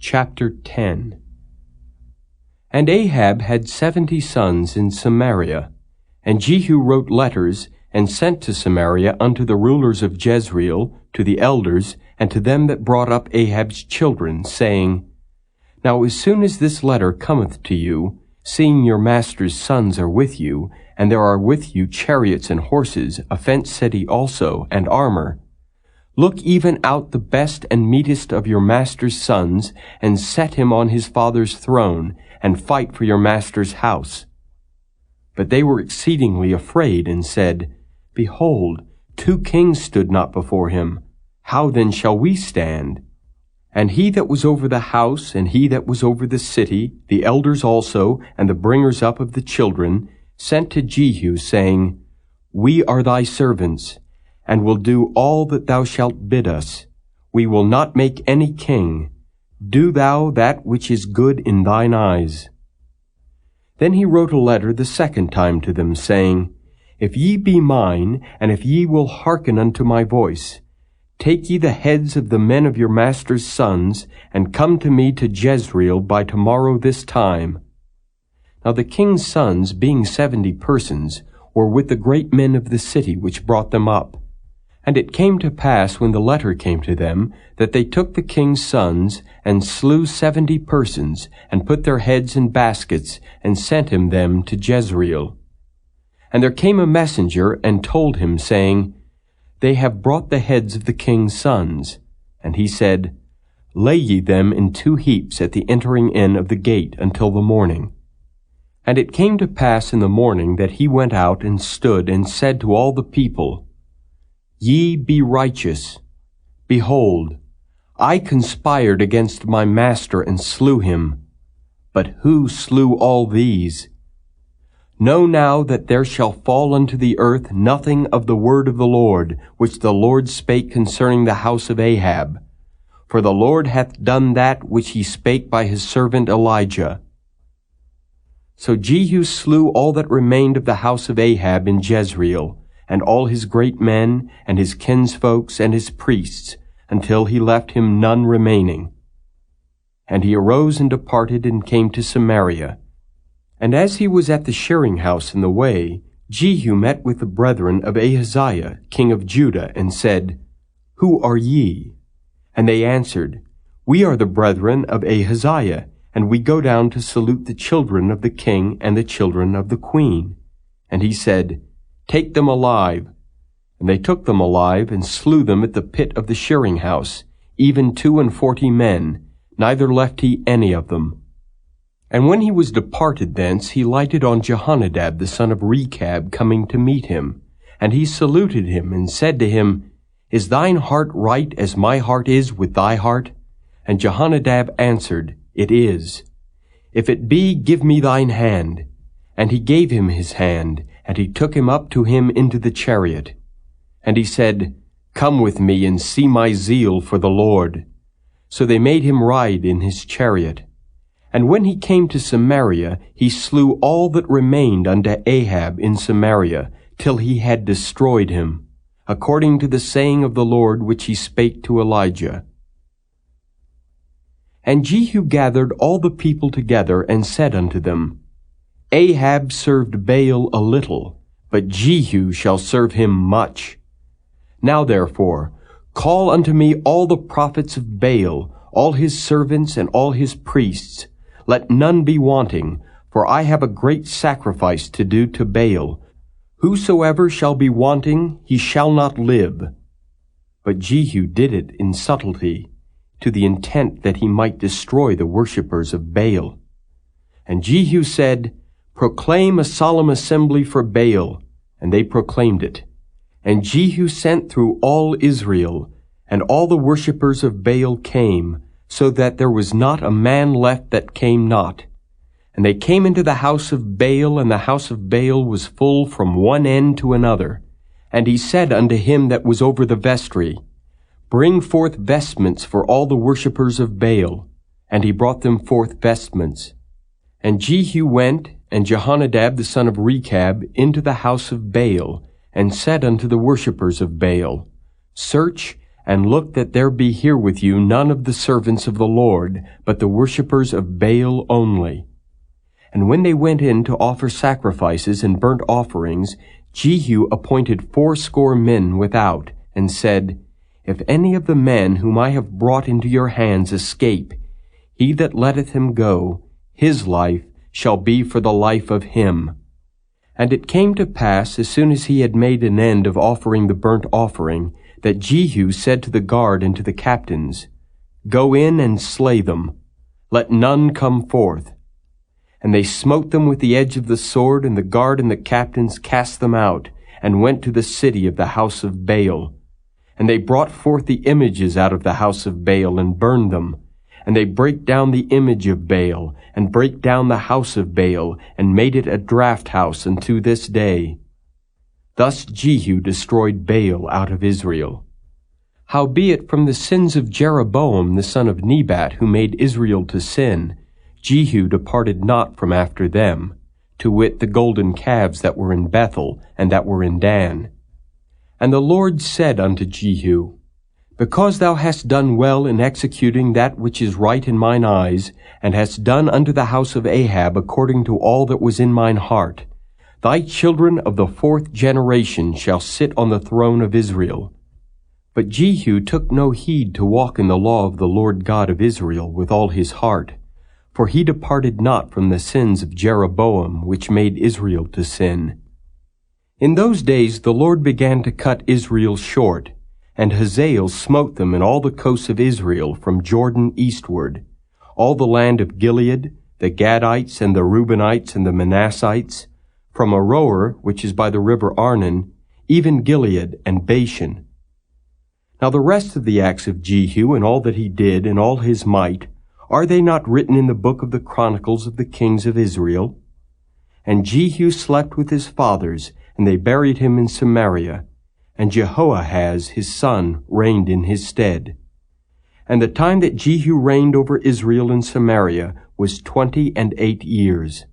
Chapter 10. And Ahab had 70 sons in Samaria. And Jehu wrote letters, and sent to Samaria unto the rulers of Jezreel, to the elders, and to them that brought up Ahab's children, saying, Now as soon as this letter cometh to you, seeing your master's sons are with you, and there are with you chariots and horses, a fenced city also, and armour, look even out the best and meetest of your master's sons, and set him on his father's throne, and fight for your master's house. But they were exceedingly afraid, and said, Behold, 2 kings stood not before him. How then shall we stand? And he that was over the house, and he that was over the city, the elders also, and the bringers up of the children, sent to Jehu, saying, We are thy servants, and will do all that thou shalt bid us. We will not make any king. Do thou that which is good in thine eyes. Then he wrote a letter the second time to them, saying, If ye be mine, and if ye will hearken unto my voice, take ye the heads of the men of your master's sons, and come to me to Jezreel by tomorrow this time. Now the king's sons, being 70 persons, were with the great men of the city which brought them up. And it came to pass, when the letter came to them, that they took the king's sons, and slew 70 persons, and put their heads in baskets, and sent him them to Jezreel. And there came a messenger, and told him, saying, They have brought the heads of the king's sons. And he said, Lay ye them in 2 heaps at the entering in of the gate until the morning. And it came to pass in the morning that he went out and stood, and said to all the people, Ye be righteous. Behold, I conspired against my master and slew him. But who slew all these? Know now that there shall fall unto the earth nothing of the word of the Lord, which the Lord spake concerning the house of Ahab. For the Lord hath done that which he spake by his servant Elijah. So Jehu slew all that remained of the house of Ahab in Jezreel, and all his great men, and his kinsfolks, and his priests, until he left him none remaining. And he arose and departed, and came to Samaria. And as he was at the shearing house in the way, Jehu met with the brethren of Ahaziah, king of Judah, and said, Who are ye? And they answered, We are the brethren of Ahaziah, and we go down to salute the children of the king and the children of the queen. And he said, Take them alive. And they took them alive, and slew them at the pit of the shearing house, even 42 men, neither left he any of them. And when he was departed thence, he lighted on Jehonadab the son of Rechab, coming to meet him. And he saluted him, and said to him, Is thine heart right as my heart is with thy heart? And Jehonadab answered, It is. If it be, give me thine hand. And he gave him his hand, and he took him up to him into the chariot. And he said, Come with me, and see my zeal for the Lord. So they made him ride in his chariot. And when he came to Samaria, he slew all that remained unto Ahab in Samaria, till he had destroyed him, according to the saying of the Lord which he spake to Elijah. And Jehu gathered all the people together, and said unto them, Ahab served Baal a little, but Jehu shall serve him much. Now therefore, call unto me all the prophets of Baal, all his servants and all his priests. Let none be wanting, for I have a great sacrifice to do to Baal. Whosoever shall be wanting, he shall not live. But Jehu did it in subtlety, to the intent that he might destroy the worshippers of Baal. And Jehu said, Proclaim a solemn assembly for Baal. And they proclaimed it. And Jehu sent through all Israel, and all the worshippers of Baal came, so that there was not a man left that came not. And they came into the house of Baal, and the house of Baal was full from one end to another. And he said unto him that was over the vestry, Bring forth vestments for all the worshippers of Baal. And he brought them forth vestments. And Jehu went, and Jehonadab the son of Rechab, into the house of Baal, and said unto the worshippers of Baal, Search and look that there be here with you none of the servants of the Lord, but the worshippers of Baal only. And when they went in to offer sacrifices and burnt offerings, Jehu appointed 80 men without, and said, If any of the men whom I have brought into your hands escape, he that letteth him go, his life shall be for the life of him. And it came to pass, as soon as he had made an end of offering the burnt offering, that Jehu said to the guard and to the captains, Go in and slay them, let none come forth. And they smote them with the edge of the sword, and the guard and the captains cast them out, and went to the city of the house of Baal. And they brought forth the images out of the house of Baal, and burned them. And they brake down the image of Baal, and brake down the house of Baal, and made it a draught house unto this day. Thus Jehu destroyed Baal out of Israel. Howbeit from the sins of Jeroboam the son of Nebat, who made Israel to sin, Jehu departed not from after them, to wit the golden calves that were in Bethel, and that were in Dan. And the Lord said unto Jehu, Because thou hast done well in executing that which is right in mine eyes, and hast done unto the house of Ahab according to all that was in mine heart, thy children of the 4th generation shall sit on the throne of Israel. But Jehu took no heed to walk in the law of the Lord God of Israel with all his heart, for he departed not from the sins of Jeroboam, which made Israel to sin. In those days the Lord began to cut Israel short, and Hazael smote them in all the coasts of Israel from Jordan eastward, all the land of Gilead, the Gadites and the Reubenites and the Manassites, from Aroer, which is by the river Arnon, even Gilead and Bashan. Now the rest of the acts of Jehu, and all that he did, and all his might, are they not written in the book of the Chronicles of the kings of Israel? And Jehu slept with his fathers, and they buried him in Samaria, and Jehoahaz his son reigned in his stead. And the time that Jehu reigned over Israel in Samaria was 28 years.